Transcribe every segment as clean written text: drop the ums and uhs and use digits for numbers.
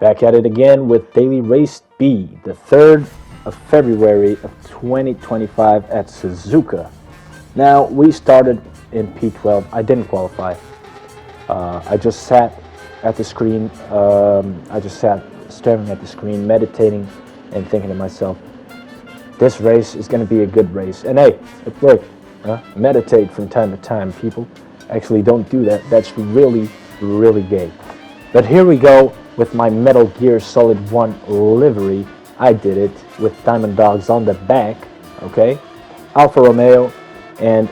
Back at it again with Daily Race B, the 3rd of February of 2025 at Suzuka. Now, we started in P12. I didn't qualify. I just sat at the screen. I just sat staring at the screen, meditating and thinking to myself, this race is going to be a good race. And hey, it worked. Meditate from time to time, people. Actually, don't do that. That's really, really gay. But here we go with my Metal Gear Solid 1 livery. I did it with Diamond Dogs on the back, okay? Alfa Romeo, and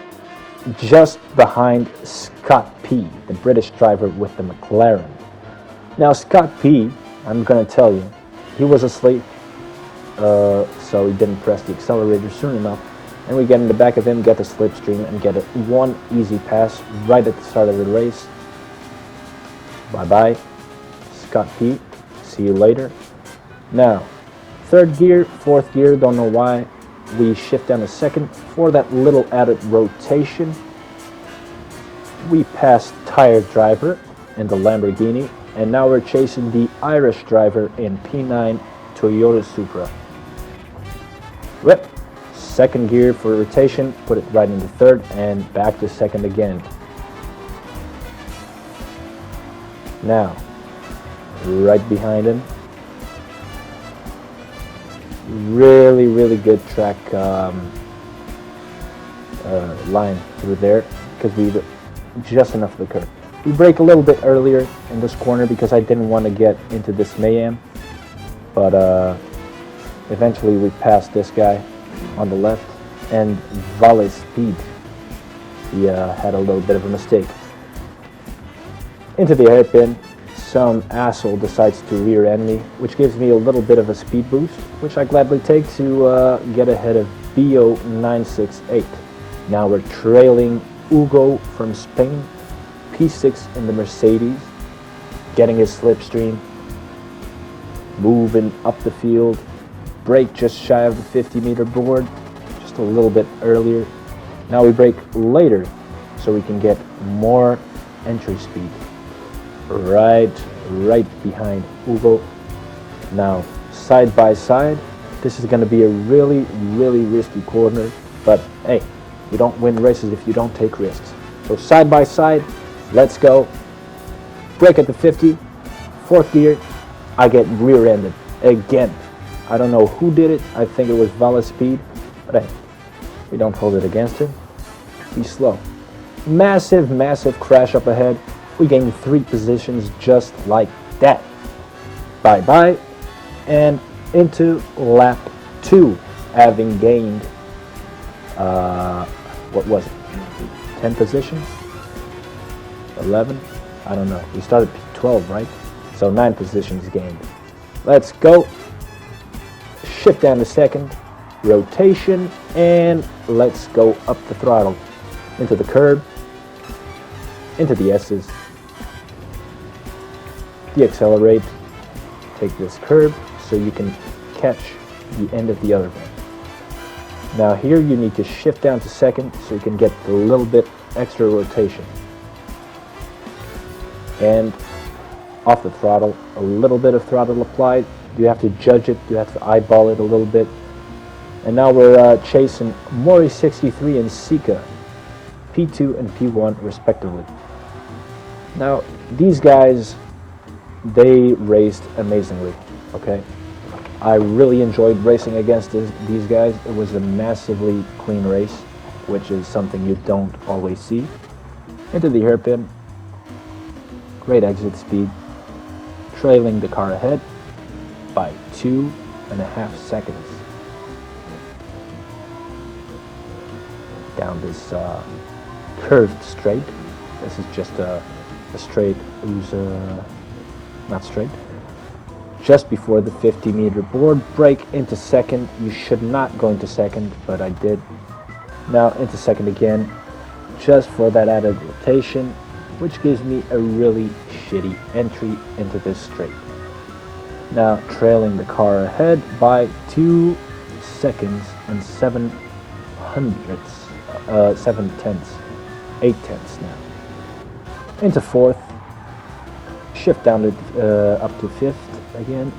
just behind Scott P, the British driver with the McLaren. Now, Scott P, I'm going to tell you, he was asleep, so he didn't press the accelerator soon enough. And we get in the back of him, get the slipstream, and get one easy pass right at the start of the race. Bye-bye, Scott P. See you later. Now, 3rd gear, 4th gear, don't know why. We shift down to 2nd for that little added rotation. We passed Tire Driver in the Lamborghini, and now we're chasing the Irish driver in P9 Toyota Supra. Whip. 2nd gear for rotation, put it right into 3rd, and back to 2nd again. Now, right behind him, really, really good track line through there, because we just enough of the curve. We brake a little bit earlier in this corner because I didn't want to get into this mayhem, but eventually we passed this guy on the left, and Vale Speed. He had a little bit of a mistake. Into the hairpin, some asshole decides to rear end me, which gives me a little bit of a speed boost, which I gladly take to get ahead of BO968. Now we're trailing Hugo from Spain, P6 in the Mercedes, getting his slipstream, moving up the field, brake just shy of the 50-meter board, just a little bit earlier. Now we brake later so we can get more entry speed. Right behind Hugo. Now, side by side, this is going to be a really, really risky corner, but hey, you don't win races if you don't take risks. So side by side, let's go. Brake at the 50, 4th gear, I get rear-ended again. I don't know who did it. I think it was Vale Speed, but hey, we don't hold it against him. He's slow. Massive, massive crash up ahead. We gained 3 positions just like that. Bye-bye, and into lap 2, having gained, what was it, 10 positions? 11? I don't know. We started P12, right? So 9 positions gained. Let's go. Shift down to 2nd, rotation, and let's go up the throttle. Into the curb, into the S's, deaccelerate, take this curb so you can catch the end of the other one. Now here you need to shift down to 2nd so you can get a little bit extra rotation. And off the throttle, a little bit of throttle applied. You have to judge it, you have to eyeball it a little bit. And now we're chasing Mori 63 and Sika, P2 and P1 respectively. Now, these guys, they raced amazingly, okay? I really enjoyed racing against these guys. It was a massively clean race, which is something you don't always see. Into the hairpin, great exit speed, trailing the car ahead by 2.5 seconds. Down this curved straight. This is just a straight who's not straight. Just before the 50-meter board, brake into 2nd. You should not go into 2nd, but I did. Now into 2nd again, just for that added rotation, which gives me a really shitty entry into this straight. Now trailing the car ahead by 2 seconds and 7 tenths, 8 tenths now. Into 4th, shift down to, up to 5th, again.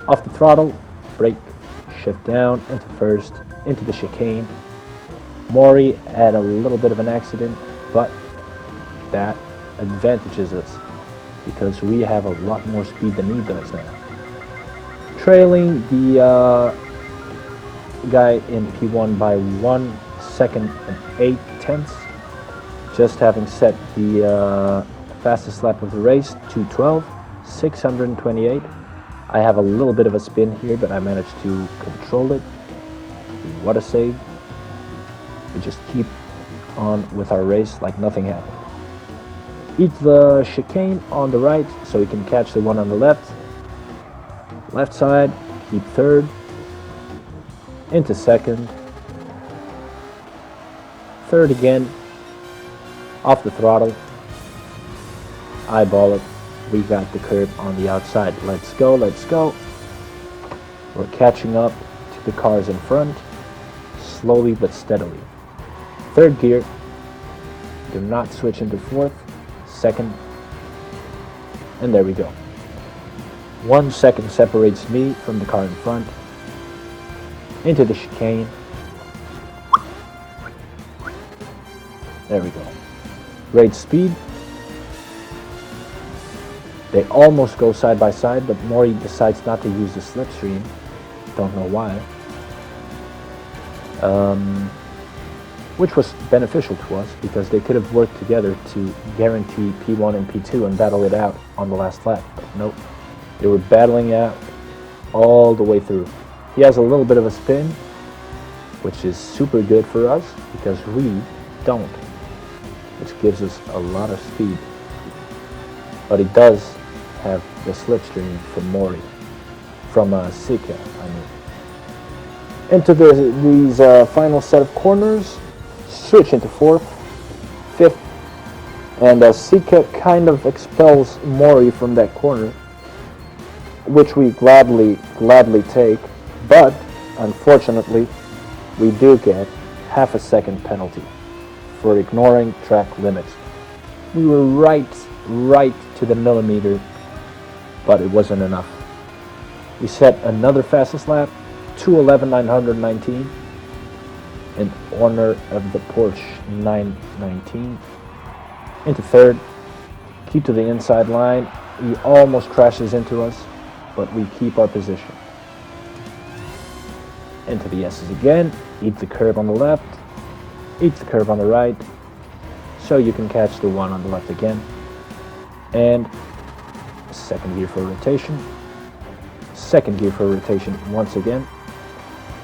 Off the throttle, brake, shift down into first, into the chicane. Maury had a little bit of an accident, but that advantages us because we have a lot more speed than he does now. Trailing the guy in P1 by 1 second and 8 tenths. Just having set the fastest lap of the race, 2:12, 628. I have a little bit of a spin here, but I managed to control it. What a save. We just keep on with our race like nothing happened. Eat the chicane on the right so we can catch the one on the left. Left side, keep third. Into second. Third again. Off the throttle. Eyeball it. We got the curb on the outside. Let's go, let's go. We're catching up to the cars in front. Slowly but steadily. Third gear. Do not switch into fourth. Second. And there we go. 1 second separates me from the car in front. Into the chicane. There we go. Great speed. They almost go side by side, but Maury decides not to use the slipstream. Don't know why. Which was beneficial to us because they could have worked together to guarantee P1 and P2 and battle it out on the last lap. But nope. They were battling out all the way through. He has a little bit of a spin, which is super good for us because we don't, which gives us a lot of speed. But he does have the slipstream from Maury, from Sika, I mean. Into these final set of corners, switch into fourth, fifth, and Sika kind of expels Maury from that corner, which we gladly take. But, unfortunately, we do get half a second penalty for ignoring track limits. We were right to the millimeter, but it wasn't enough. We set another fastest lap, 2:11.919, in honor of the Porsche 919. Into third, keep to the inside line. He almost crashes into us, but we keep our position. Into the S's again, eat the curb on the left, eat the curb on the right, so you can catch the one on the left again. And second gear for rotation, second gear for rotation once again,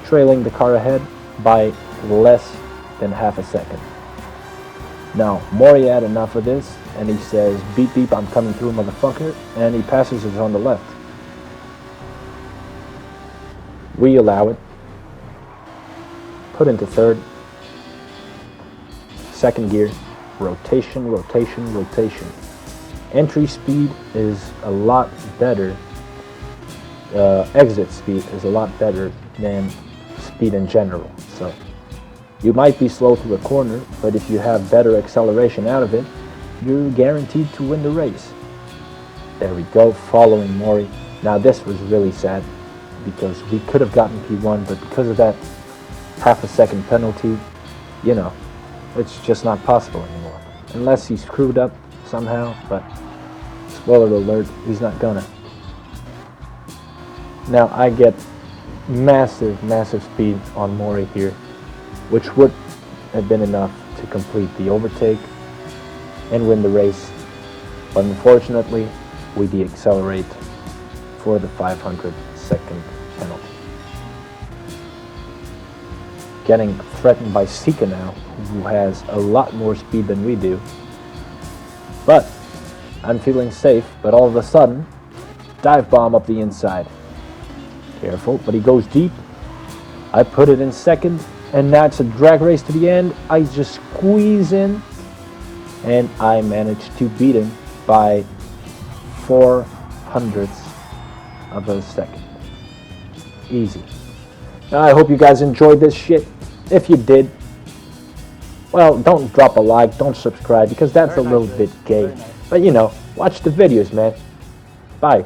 trailing the car ahead by less than half a second. Now, Maury had enough of this, and he says, beep beep, I'm coming through, motherfucker, and he passes us on the left. We allow it. Put into third, second gear, rotation, rotation, rotation. Entry speed is a lot better, exit speed is a lot better than speed in general. So you might be slow through a corner, but if you have better acceleration out of it, you're guaranteed to win the race. There we go, following Maury. Now this was really sad because we could have gotten P1, but because of that half a second penalty, you know, it's just not possible anymore. Unless he screwed up somehow, but spoiler alert, he's not gonna. Now I get massive speed on Maury here, which would have been enough to complete the overtake and win the race. But unfortunately, we deaccelerate for the 500-second penalty. Getting threatened by Sika now, who has a lot more speed than we do. But I'm feeling safe, but all of a sudden, dive bomb up the inside. Careful, but he goes deep. I put it in second, and now it's a drag race to the end. I just squeeze in, and I managed to beat him by 0.04 of a second. Easy. Now, I hope you guys enjoyed this shit. If you did, well, don't drop a like, don't subscribe, because that's a little bit gay. But you know, watch the videos, man. Bye.